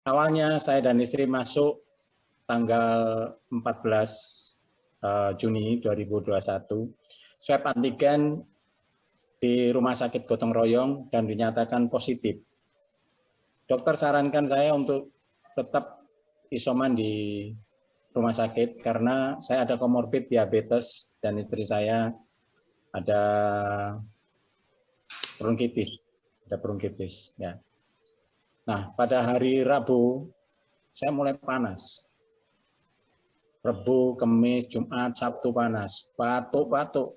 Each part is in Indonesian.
Awalnya saya dan istri masuk tanggal 14 Juni 2021, swab antigen di Rumah Sakit Gotong Royong dan dinyatakan positif. Dokter sarankan saya untuk tetap isoman di rumah sakit karena saya ada komorbid diabetes dan istri saya ada bronkitis, ya. Nah, pada hari Rabu saya mulai panas. Rabu, Kamis, Jumat, Sabtu panas, batuk-batuk.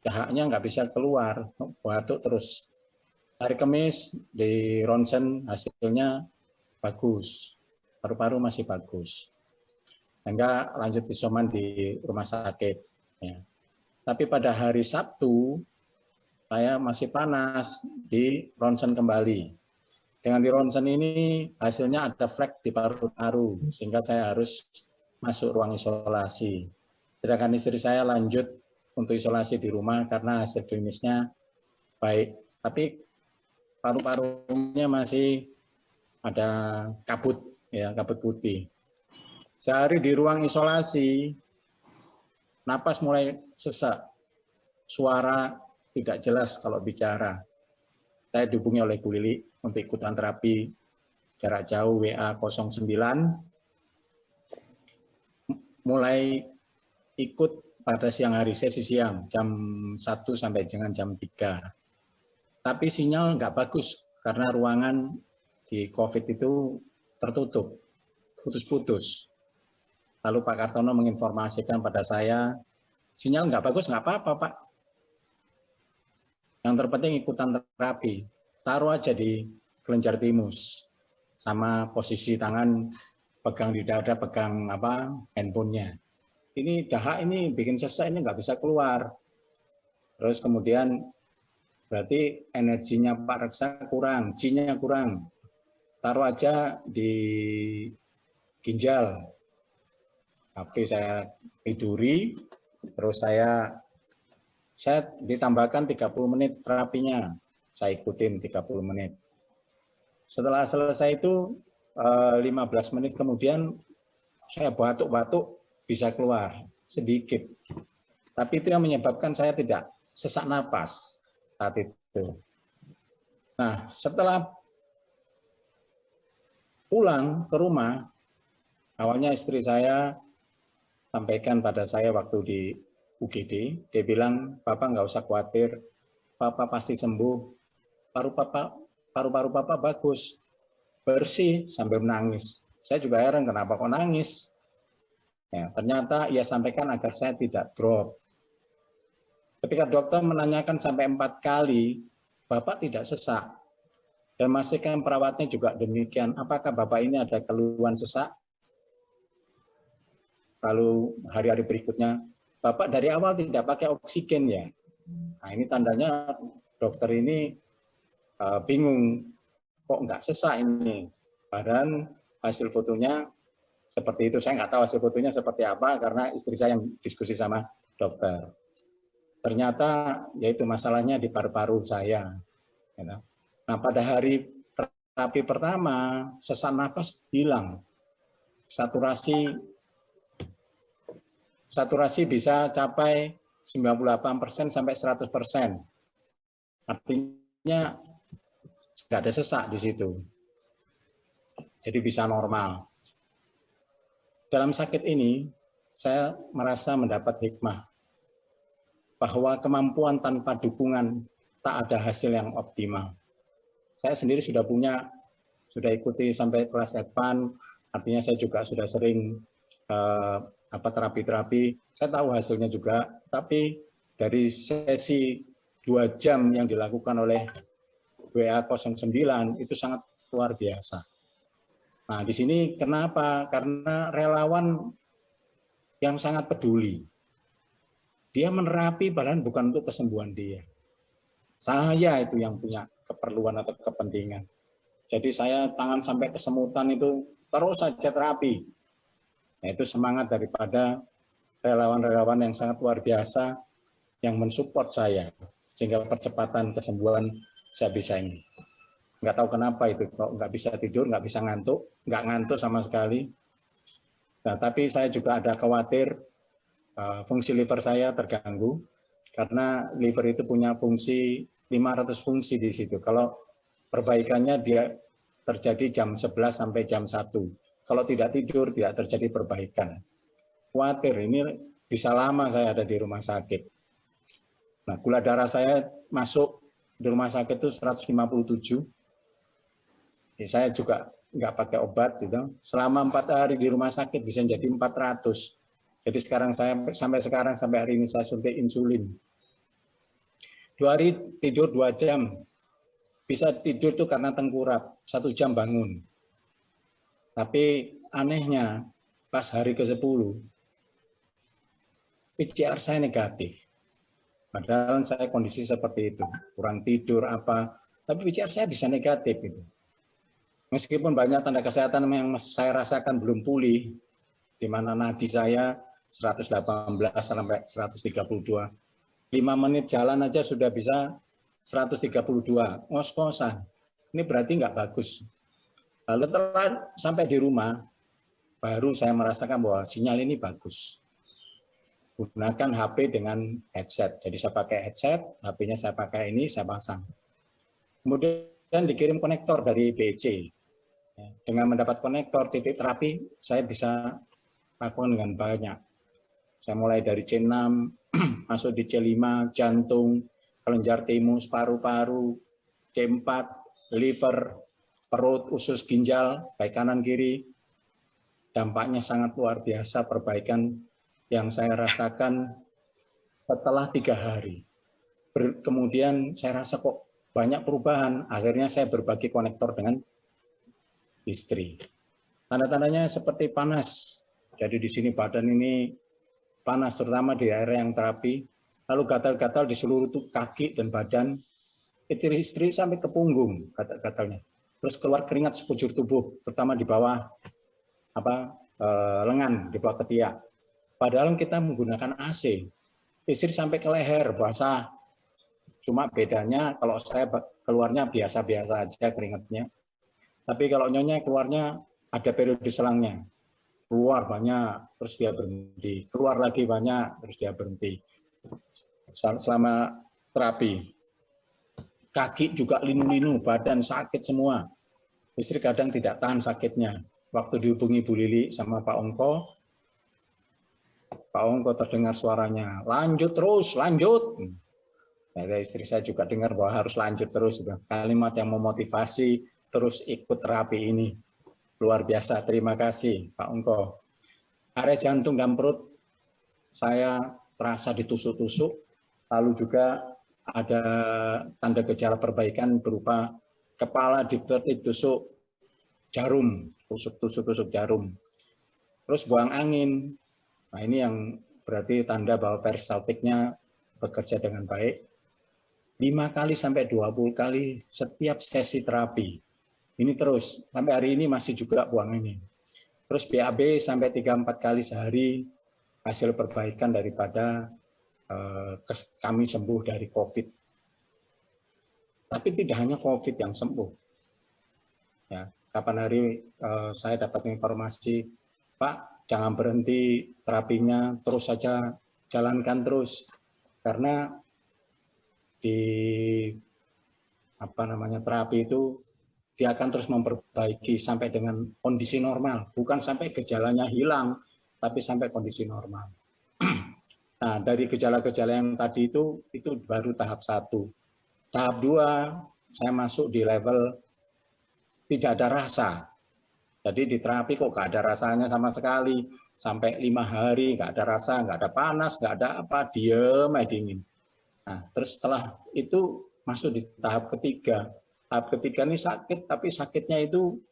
Dahaknya nggak bisa keluar, batuk terus. Hari Kamis di ronsen hasilnya bagus, paru-paru masih bagus. Sehingga lanjut isoman di rumah sakit. Ya. Tapi pada hari Sabtu, saya masih panas di ronsen kembali. Dengan di ronsen ini hasilnya ada flek di paru-paru, sehingga saya harus masuk ruang isolasi. Sedangkan istri saya lanjut untuk isolasi di rumah karena hasil klinisnya baik. Tapi paru-parunya masih ada kabut, ya, kabut putih. Sehari di ruang isolasi, napas mulai sesak, suara tidak jelas kalau bicara. Saya dihubungi oleh Bu Lili untuk ikutan terapi jarak jauh WA 09. Mulai ikut pada siang hari, sesi siang, jam 1 sampai dengan jam 3. Tapi sinyal nggak bagus karena ruangan di COVID itu tertutup, putus-putus. Lalu Pak Kartono menginformasikan pada saya, sinyal nggak bagus, nggak apa-apa Pak. Yang terpenting ikutan terapi, taruh aja di kelenjar timus, sama posisi tangan pegang di dada, pegang handphonenya. Ini dahak ini bikin sesak, ini nggak bisa keluar. Terus kemudian berarti energinya Pak Reksa kurang, G-nya kurang. Taruh aja di ginjal. Tapi saya tiduri, terus saya ditambahkan 30 menit terapinya. Saya ikutin 30 menit. Setelah selesai itu 15 menit kemudian saya batuk-batuk bisa keluar sedikit. Tapi itu yang menyebabkan saya tidak sesak napas saat itu. Nah, setelah pulang ke rumah, awalnya istri saya sampaikan pada saya waktu di UGD, dia bilang, Papa nggak usah khawatir, Papa pasti sembuh, paru-paru Papa bagus, bersih, sambil menangis. Saya juga heran kenapa kok nangis. Ya, ternyata ia sampaikan agar saya tidak drop. Ketika dokter menanyakan sampai 4 kali, Bapak tidak sesak. Dan memastikan perawatnya juga demikian. Apakah Bapak ini ada keluhan sesak? Lalu hari-hari berikutnya, Bapak dari awal tidak pakai oksigen ya. Nah ini tandanya dokter ini bingung, kok nggak sesak ini. Padahal hasil fotonya seperti itu. Saya nggak tahu hasil fotonya seperti apa karena istri saya yang diskusi sama dokter. Ternyata yaitu masalahnya di paru-paru saya. Nah pada hari terapi pertama sesak napas hilang, saturasi bisa capai 98% sampai 100%. Artinya nggak ada sesak di situ. Jadi bisa normal. Dalam sakit ini, saya merasa mendapat hikmah bahwa kemampuan tanpa dukungan tak ada hasil yang optimal. Saya sendiri sudah ikuti sampai kelas advance, artinya saya juga sudah sering terapi-terapi. Saya tahu hasilnya juga, tapi dari sesi 2 jam yang dilakukan oleh WA 09 itu sangat luar biasa. Nah, di sini kenapa? Karena relawan yang sangat peduli. Dia menerapi padahal bukan untuk kesembuhan dia. Saya itu yang punya keperluan atau kepentingan. Jadi saya tangan sampai kesemutan itu terus saja terapi. Nah, itu semangat daripada relawan-relawan yang sangat luar biasa yang mensupport saya sehingga percepatan kesembuhan saya bisa ini. nggak tahu kenapa itu, kok nggak bisa tidur, nggak bisa ngantuk, nggak ngantuk sama sekali. Nah, tapi saya juga ada khawatir fungsi liver saya terganggu, karena liver itu punya fungsi 500 fungsi di situ. Kalau perbaikannya dia terjadi jam 11 sampai jam 1. Kalau tidak tidur, tidak terjadi perbaikan. Khawatir, ini bisa lama saya ada di rumah sakit. Nah, gula darah saya masuk di rumah sakit itu 157. Saya juga nggak pakai obat gitu. Selama 4 hari di rumah sakit bisa jadi 400. Jadi sekarang saya sampai hari ini saya suntik insulin. 2 hari tidur 2 jam. Bisa tidur tuh karena tengkurap, 1 jam bangun. Tapi anehnya pas hari ke-10 PCR saya negatif. Padahal saya kondisi seperti itu, kurang tidur apa, tapi PCR saya bisa negatif itu. Meskipun banyak tanda kesehatan yang saya rasakan belum pulih, di mana nadi saya 118 sampai 132. 5 menit jalan aja sudah bisa 132, ngos-ngosan. Ini berarti nggak bagus. Lalu setelah sampai di rumah, baru saya merasakan bahwa sinyal ini bagus. Gunakan HP dengan headset. Jadi saya pakai headset, HP-nya saya pakai ini, saya pasang. Kemudian dikirim konektor dari BEC. Dengan mendapat konektor titik terapi, saya bisa lakukan dengan banyak. Saya mulai dari C6, masuk di C5, jantung, kelenjar timus, paru-paru, C4, liver, perut, usus, ginjal, baik kanan kiri. Dampaknya sangat luar biasa perbaikan yang saya rasakan setelah 3 hari. Kemudian saya rasa kok banyak perubahan. Akhirnya saya berbagi konektor dengan istri. Tanda-tandanya seperti panas. Jadi di sini badan ini panas, terutama di area yang terapi. Lalu gatal-gatal di seluruh kaki dan badan. Istri sampai ke punggung gatal-gatalnya. Terus keluar keringat sekujur tubuh, terutama di bawah lengan, di bawah ketiak. Padahal kita menggunakan AC. Istri sampai ke leher, basah. Cuma bedanya kalau saya keluarnya biasa-biasa aja keringatnya. Tapi kalau nyonya keluarnya ada periode selangnya. Keluar banyak, terus dia berhenti. Keluar lagi banyak, terus dia berhenti. Selama terapi. Kaki juga linu-linu, badan sakit semua. Istri kadang tidak tahan sakitnya. Waktu dihubungi Bu Lili sama Pak Ongko terdengar suaranya, lanjut terus, lanjut. Nah, istri saya juga dengar bahwa harus lanjut terus. Kalimat yang memotivasi terus ikut terapi ini. Luar biasa, terima kasih Pak Ongko. Area jantung dan perut saya terasa ditusuk-tusuk, lalu juga ada tanda gejala perbaikan berupa kepala ditusuk jarum, tusuk jarum. Terus buang angin. Nah, ini yang berarti tanda bahwa peristaltiknya bekerja dengan baik. 5 kali sampai 20 kali setiap sesi terapi. Ini terus, sampai hari ini masih juga buang angin. Terus BAB sampai 3-4 kali sehari, hasil perbaikan daripada kami sembuh dari COVID. Tapi tidak hanya COVID yang sembuh. Ya, kapan hari saya dapat informasi, Pak, jangan berhenti terapinya, terus saja jalankan terus. Karena di terapi itu dia akan terus memperbaiki sampai dengan kondisi normal, bukan sampai gejalanya hilang, tapi sampai kondisi normal. Nah, dari gejala-gejala yang tadi itu baru tahap 1. Tahap 2, saya masuk di level tidak ada rasa. Jadi di terapi kok nggak ada rasanya sama sekali. Sampai 5 hari nggak ada rasa, nggak ada panas, nggak ada apa, diem aja dingin. Nah, terus setelah itu masuk di tahap ketiga. Tahap ketiga ini sakit, tapi sakitnya itu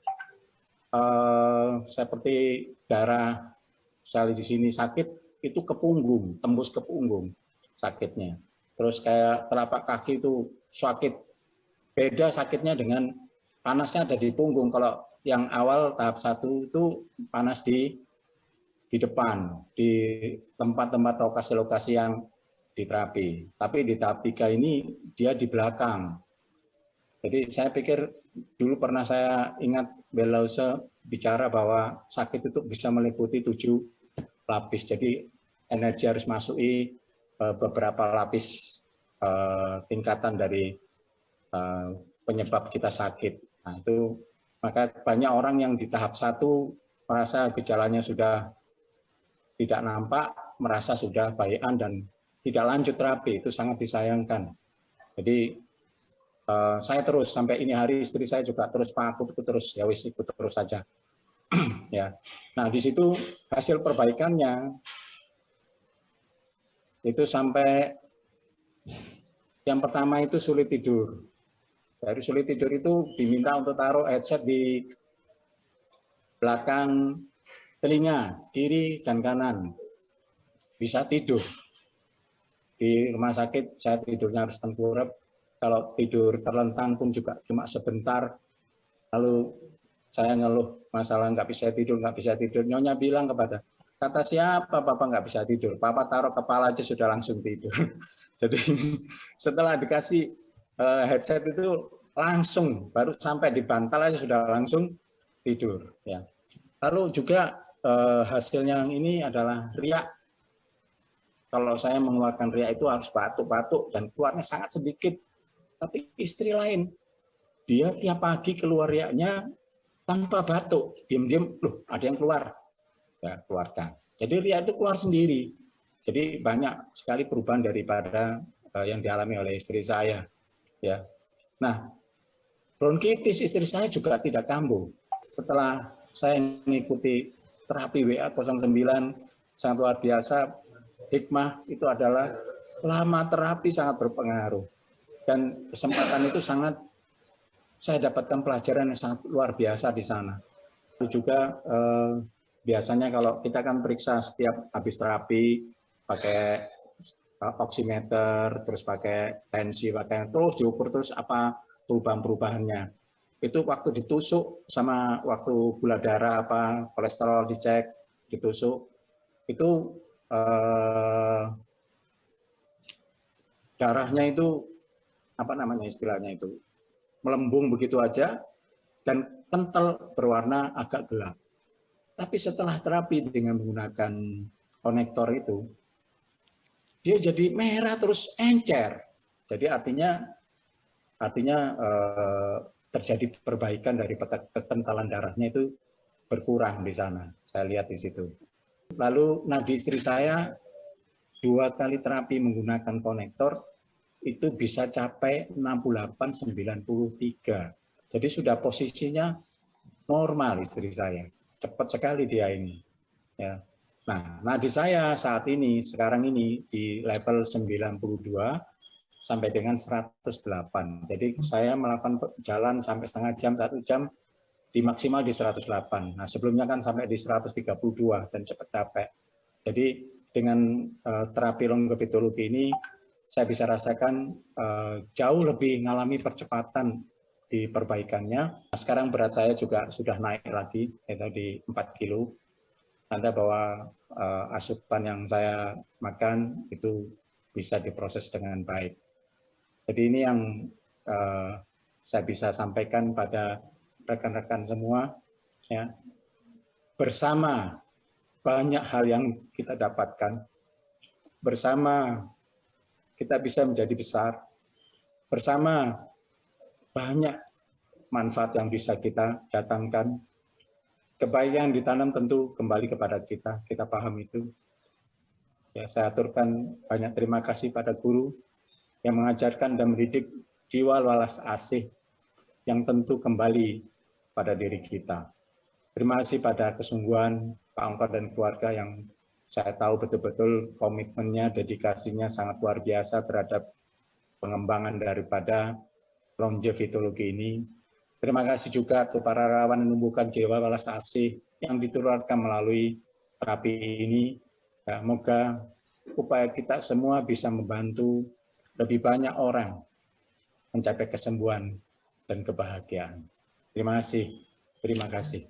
seperti darah sel di sini sakit, itu ke punggung, tembus ke punggung sakitnya. Terus kayak telapak kaki itu sakit, beda sakitnya dengan panasnya ada di punggung. Kalau yang awal tahap 1 itu panas di depan, di tempat-tempat lokasi-lokasi yang diterapi. Tapi di tahap 3 ini dia di belakang. Jadi saya pikir dulu pernah saya ingat Bellause bicara bahwa sakit itu bisa meliputi 7 lapis. Jadi energi harus masuki beberapa lapis tingkatan dari penyebab kita sakit. Nah, itu maka banyak orang yang di tahap 1 merasa gejalanya sudah tidak nampak, merasa sudah baikan dan tidak lanjut terapi. Itu sangat disayangkan. Jadi saya terus sampai ini hari istri saya juga terus Pak, aku ikut terus, ya wis ikut terus saja. Ya. Nah, di situ hasil perbaikannya itu sampai yang pertama itu sulit tidur. Dari sulit tidur itu diminta untuk taruh headset di belakang telinga, kiri dan kanan. Bisa tidur. Di rumah sakit saya tidurnya harus tengkurap. Kalau tidur terlentang pun juga cuma sebentar. Lalu saya ngeluh masalah nggak bisa tidur. Nyonya bilang kata siapa Papa nggak bisa tidur? Papa taruh kepala aja sudah langsung tidur. Jadi setelah dikasih headset itu langsung, baru sampai di bantal aja sudah langsung tidur. Ya. Lalu juga hasilnya yang ini adalah riak. Kalau saya mengeluarkan riak itu harus batuk-batuk dan keluarnya sangat sedikit. Tapi istri lain, dia tiap pagi keluar riaknya tanpa batuk, diam-diam, loh ada yang keluar, ya keluarkan. Jadi riak itu keluar sendiri. Jadi banyak sekali perubahan daripada yang dialami oleh istri saya. Ya. Nah, bronkitis istri saya juga tidak kambuh. Setelah saya mengikuti terapi WA09 sangat luar biasa, hikmah itu adalah lama terapi sangat berpengaruh. Dan kesempatan itu sangat, saya dapatkan pelajaran yang sangat luar biasa di sana. Itu juga biasanya kalau kita kan periksa setiap habis terapi, pakai oximeter, terus pakai tensi, terus diukur terus apa perubahan-perubahannya. Itu waktu ditusuk sama waktu gula darah apa kolesterol dicek, ditusuk, itu darahnya itu apa namanya istilahnya itu melembung begitu aja dan kental berwarna agak gelap. Tapi setelah terapi dengan menggunakan konektor itu, dia jadi merah terus encer. Jadi artinya terjadi perbaikan dari kekentalan darahnya itu berkurang di sana. Saya lihat di situ. Lalu nadi istri saya 2 kali terapi menggunakan konektor itu bisa capai 68-93. Jadi sudah posisinya normal istri saya. Cepat sekali dia ini. Ya. Nah, nadi saya saat ini, sekarang ini di level 92 sampai dengan 108. Jadi saya melakukan jalan sampai setengah jam, 1 jam, di maksimal di 108. Nah, sebelumnya kan sampai di 132 dan cepat capek. Jadi dengan terapi longevitologi ini, saya bisa rasakan jauh lebih mengalami percepatan di perbaikannya. Sekarang berat saya juga sudah naik lagi, yaitu di 4 kilo. Tanda bahwa asupan yang saya makan itu bisa diproses dengan baik. Jadi ini yang saya bisa sampaikan pada rekan-rekan semua. Ya. Bersama banyak hal yang kita dapatkan. Bersama kita bisa menjadi besar. Bersama banyak manfaat yang bisa kita datangkan. Kebaikan yang ditanam tentu kembali kepada kita. Kita paham itu. Ya, saya aturkan banyak terima kasih pada guru yang mengajarkan dan mendidik jiwa walas asih yang tentu kembali pada diri kita. Terima kasih pada kesungguhan Pak Ongkor dan keluarga yang saya tahu betul-betul komitmennya, dedikasinya sangat luar biasa terhadap pengembangan daripada longevitologi ini. Terima kasih juga untuk para relawan yang menumbuhkan jiwa walas asih yang ditularkan melalui terapi ini. Ya, semoga upaya kita semua bisa membantu lebih banyak orang mencapai kesembuhan dan kebahagiaan. Terima kasih. Terima kasih.